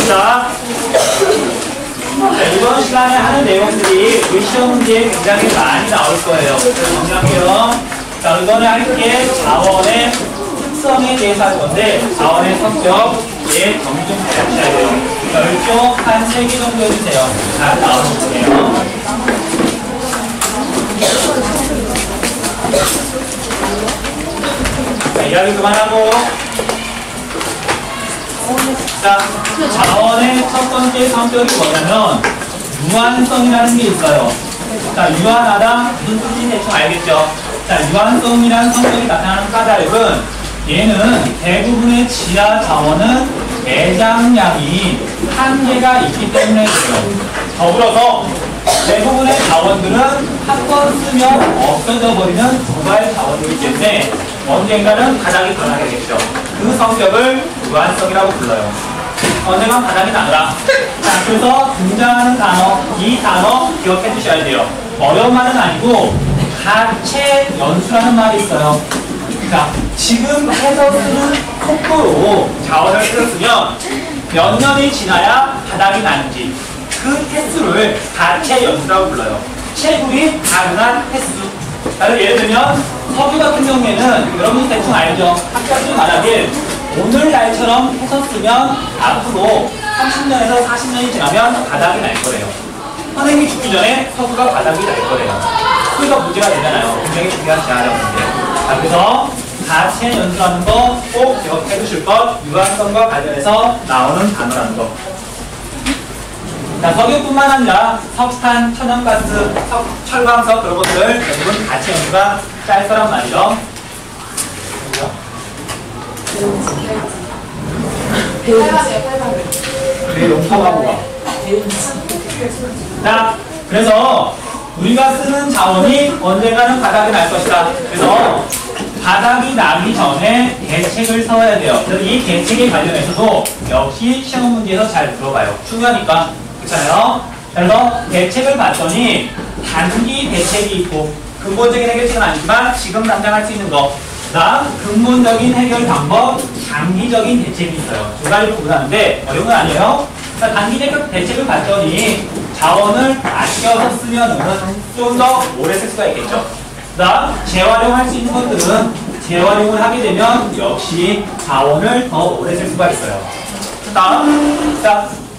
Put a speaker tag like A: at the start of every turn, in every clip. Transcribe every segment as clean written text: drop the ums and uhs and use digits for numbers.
A: 자, 이번 시간에 하는 내용들이 우리 시험 문제에 굉장히 많이 나올 거예요. 그래서 정리할게요. 자, 이번에 할게 자원의 특성에 대해서 할 건데, 자원의 성격에 정의 좀 해주셔야 돼요. 결정 한 3개 정도 해주세요. 잘 나오는 거예요. 자, 이야기 그만하고. 자, 자원의 첫 번째 성격이 뭐냐면 유한성이라는 게 있어요. 자, 유한하다 무슨 뜻인지 대충 알겠죠? 자, 유한성이라는 성격이 나타나는 까닭은 얘는 대부분의 지하 자원은 매장량이 한계가 있기 때문에 그래요. 더불어서 대부분의 자원들은 한 번 쓰면 없어져 버리는 도발 자원이기 때문에 언젠가는 바닥이 변하겠죠. 그 성격을 유한성이라고 불러요. 언젠가 바닥이 나더라. 자, 그래서 등장하는 단어, 이 단어 기억해 주셔야 돼요. 어려운 말은 아니고 가체 연수라는 말이 있어요. 자, 지금 해서 쓰는 속도로 자원을 쓰면 몇 년이 지나야 바닥이 나는지 그 횟수를 가체 연수라고 불러요. 채굴이 가능한 횟수. 예를 들면 석유 같은 경우에는 여러분 대충 알죠? 학자들이 말하길 오늘날처럼 해서 쓰면 앞으로 30년에서 40년이 지나면 바닥이 날 거래요. 선생님이 죽기 전에 석유가 바닥이 날 거래요. 석유가 문제가 되잖아요. 굉장히 중요한 제한이었는데. 자, 그래서 가체 연수라는 거 꼭 기억해 두실 것, 유한성과 관련해서 나오는 단어라는 거. 자, 석유뿐만 아니라 석탄, 천연가스, 철광석 그런 것들 대부분 가체 연수가 짤 거란 말이죠. 그래, 용서하고 가. 자, 그래서 우리가 쓰는 자원이 언젠가는 바닥이 날 것이다. 그래서 바닥이 나기 전에 대책을 세워야 돼요. 그래서 이 대책에 관련해서도 역시 시험 문제에서 잘 들어봐요. 중요하니까. 그렇잖아요. 그래서 대책을 봤더니 단기 대책이 있고 근본적인 해결책은 아니지만 지금 당장 할 수 있는 거, 그다음 근본적인 해결 방법, 장기적인 대책이 있어요. 두 가지를 구분하는데 어려운 건 아니에요. 그러니까 단기 대책을 봤더니 자원을 아껴서 쓰면은 좀 더 오래 쓸 수가 있겠죠. 그다음 재활용할 수 있는 것들은 재활용을 하게 되면 역시 자원을 더 오래 쓸 수가 있어요. 그다음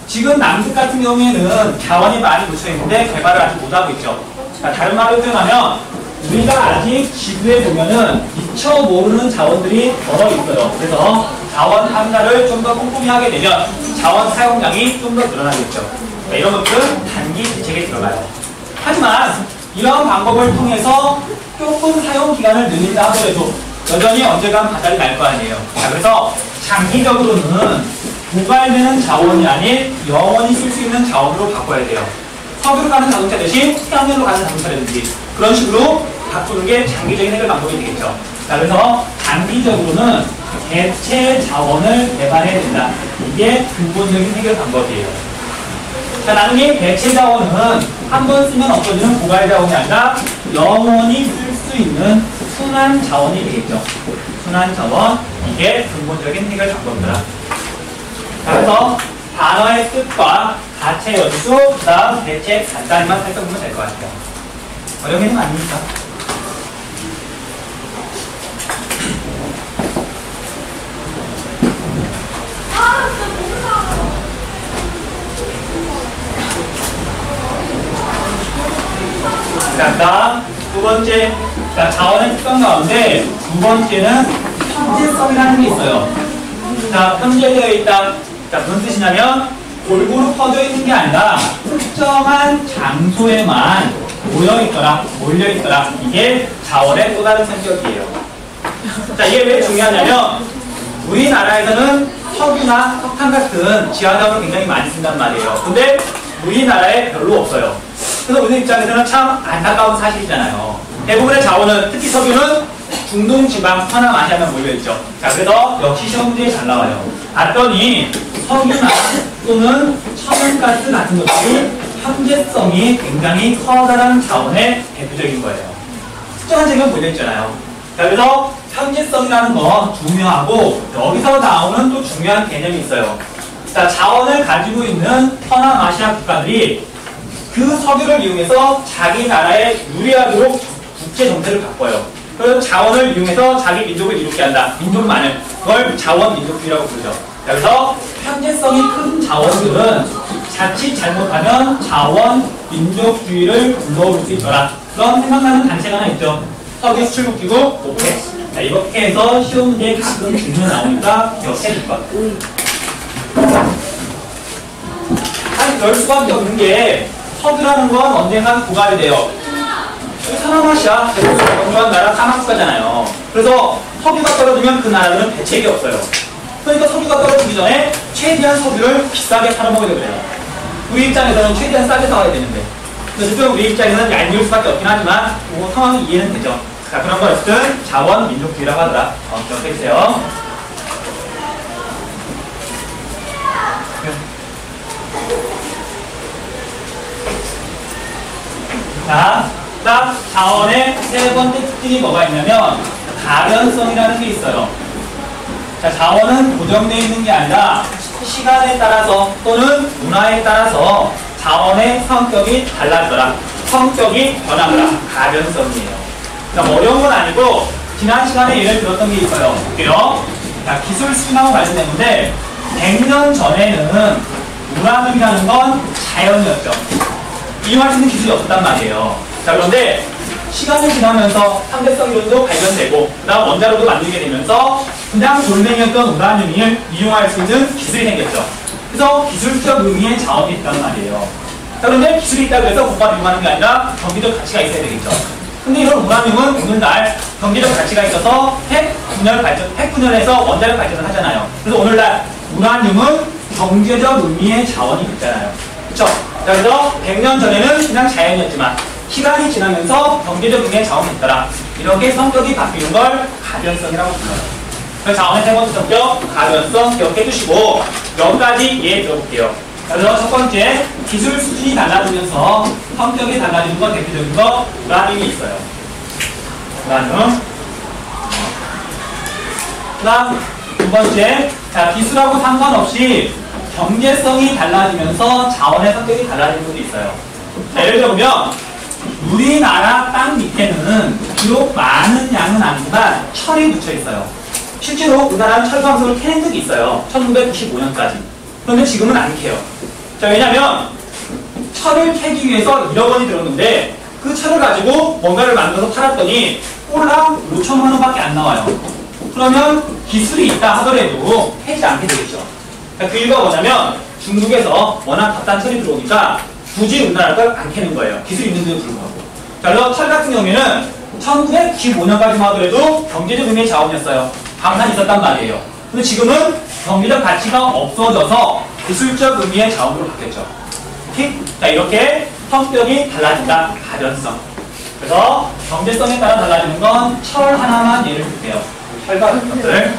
A: 지금 남극 같은 경우에는 자원이 많이 묻혀 있는데 개발을 아직 못하고 있죠. 다른 말로 표현하면 우리가 아직 지구에 보면은 미처 모르는 자원들이 더러 있어요. 그래서 자원 탐사를 좀 더 꼼꼼히 하게 되면 자원 사용량이 좀 더 늘어나겠죠. 이런 것들은 단기 대책에 들어가요. 하지만 이런 방법을 통해서 조금 사용 기간을 늘린다 하더라도 여전히 언젠간 바닥이 날 거 아니에요. 자, 그래서 장기적으로는 고갈되는 자원이 아닌 영원히 쓸 수 있는 자원으로 바꿔야 돼요. 석유로 가는 자동차 대신 태양열로 가는 자동차라든지 그런 식으로 바꾸는 게 장기적인 해결 방법이 되겠죠. 자, 그래서 장기적으로는 대체 자원을 개발해야 된다. 이게 근본적인 해결 방법이에요. 자, 나중에 대체 자원은 한 번 쓰면 없어지는 고갈 자원이 아니라 영원히 쓸 수 있는 순환 자원이 되겠죠. 순환 자원, 이게 근본적인 해결 방법이다. 그래서 단어의 뜻과 가체 연수, 그 다음 대책 간단히만 살펴보면 될 것 같아요. 어려운 게 아닙니까? 자, 다음 두 번째, 자원의 특성 가운데 두 번째는 편재성이라는 게 있어요. 자, 편재되어 있다. 자, 무슨 뜻이냐면 골고루 퍼져 있는 게 아니라 특정한 장소에만 모여있더라, 몰려있더라. 이게 자원의 또 다른 성격이에요. 자, 이게 왜 중요하냐면 우리나라에서는 석유나 석탄 같은 지하자원을 굉장히 많이 쓴단 말이에요. 근데 우리나라에 별로 없어요. 그래서 우리 입장에서는 참 안타까운 사실이잖아요. 대부분의 자원은, 특히 석유는 중동 지방, 서남 아시아만 몰려있죠. 자, 그래서 역시 시험 문제에 잘 나와요. 봤더니 석유나 또는 천연가스 같은 것들이 현재성이 굉장히 커다란 자원의 대표적인 거예요. 특정한 지역은 몰려있잖아요. 자, 그래서 현재성이라는 거 중요하고 여기서 나오는 또 중요한 개념이 있어요. 자, 자원을 가지고 있는 서남아시아 국가들이 그 석유를 이용해서 자기 나라에 유리하도록 국제 정세를 바꿔요. 그래서 자원을 이용해서 자기 민족을 이롭게 한다. 민족만을. 그걸 자원 민족주의라고 부르죠. 그래서 편제성이 큰 자원들은 자칫 잘못하면 자원 민족주의를 불러올 수 있더라. 그런 생각나는 단체가 하나 있죠. 석유 수출국기구 오펙. 자, 이렇게 해서 시험 문제에 가끔 질문 나오니까 기억해 줄 것. 아니, 그럴 수밖에 없는 게 석유라는 건 언젠간 고갈이 돼요. 서남아시아 대부분 건조한 나라 사막국가잖아요. 그래서 석유가 떨어지면 그 나라들은 대책이 없어요. 그러니까 석유가 떨어지기 전에 최대한 석유를 비싸게 팔아먹어야 되거든요. 우리 입장에서는 최대한 싸게 사와야 되는데, 그래서 우리 입장에서는 얄미울 수밖에 없긴 하지만 뭐 상황이 이해는 되죠. 자, 그런 걸 어쨌든 자원 민족주의라고 하더라. 기억해 주세요. 자, 딱 자원의 세 번째 특징이 뭐가 있냐면 가변성이라는 게 있어요. 자, 자원은 고정되어 있는 게 아니라 시간에 따라서 또는 문화에 따라서 자원의 성격이 달라지더라. 성격이 변하더라. 가변성이에요. 그러니까 어려운 건 아니고 지난 시간에 예를 들었던 게 있어요. 볼게요. 자, 기술 수준하고 관련된 건데 100년 전에는 우라늄이라는 건 자연이었죠. 이용할 수 있는 기술이 없었단 말이에요. 자, 그런데 시간이 지나면서 상대성 이론도 발견되고 그다음 원자로도 만들게 되면서 그냥 돌멩이였던 우라늄을 이용할 수 있는 기술이 생겼죠. 그래서 기술적 의미의 자원이 있다는 말이에요. 자, 그런데 기술이 있다고 해서 그것만 이용하는 게 아니라 경제적 가치가 있어야 되겠죠. 근데 이런 우라늄은 오늘날 경제적 가치가 있어서 핵분열해서 원자력 발전을 하잖아요. 그래서 오늘날 우라늄은 경제적 의미의 자원이 있잖아요. 그렇죠? 자, 그래서 100년 전에는 그냥 자연이었지만 시간이 지나면서 경제적 의미의 자원이 있더라. 이렇게 성격이 바뀌는 걸 가변성이라고 불러요. 그래서 자원의 세 번째 성격, 가변성 기억해 주시고 몇 가지 예해 들어볼게요. 그래서 첫 번째, 기술 수준이 달라지면서 성격이 달라지는 건 대표적인 거 우라늄이 있어요. 우라늄. 그다음 두 번째, 자, 기술하고 상관없이 경제성이 달라지면서 자원의 성격이 달라지는 것도 있어요. 자, 예를 들면 우리나라 땅 밑에는 비록 많은 양은 아니지만 철이 묻혀 있어요. 실제로 우리나라는 철광석을 캐낸 적이 있어요. 1995년까지. 그런데 지금은 안 캐요. 자, 왜냐면 철을 캐기 위해서 1억 원이 들었는데 그 철을 가지고 뭔가를 만들어서 팔았더니 꼴랑 5천만 원밖에 안 나와요. 그러면 기술이 있다 하더라도 캐지 않게 되겠죠. 그 이유가 뭐냐면 중국에서 워낙 값싼 철이 들어오니까 굳이 우리나라가 안 캐는 거예요. 기술이 있는데도 불구하고. 자, 그래서 철 같은 경우에는 1995년까지만 하더라도 경제적 의미의 자원이었어요. 방산이 있었단 말이에요. 근데 지금은 경제적 가치가 없어져서 기술적 의미의 자원으로 바뀌었죠. 오케이? 자, 이렇게 성격이 달라진다. 가변성. 그래서 경제성에 따라 달라지는 건 철 하나만 예를 들게요. 철과 같은 것들.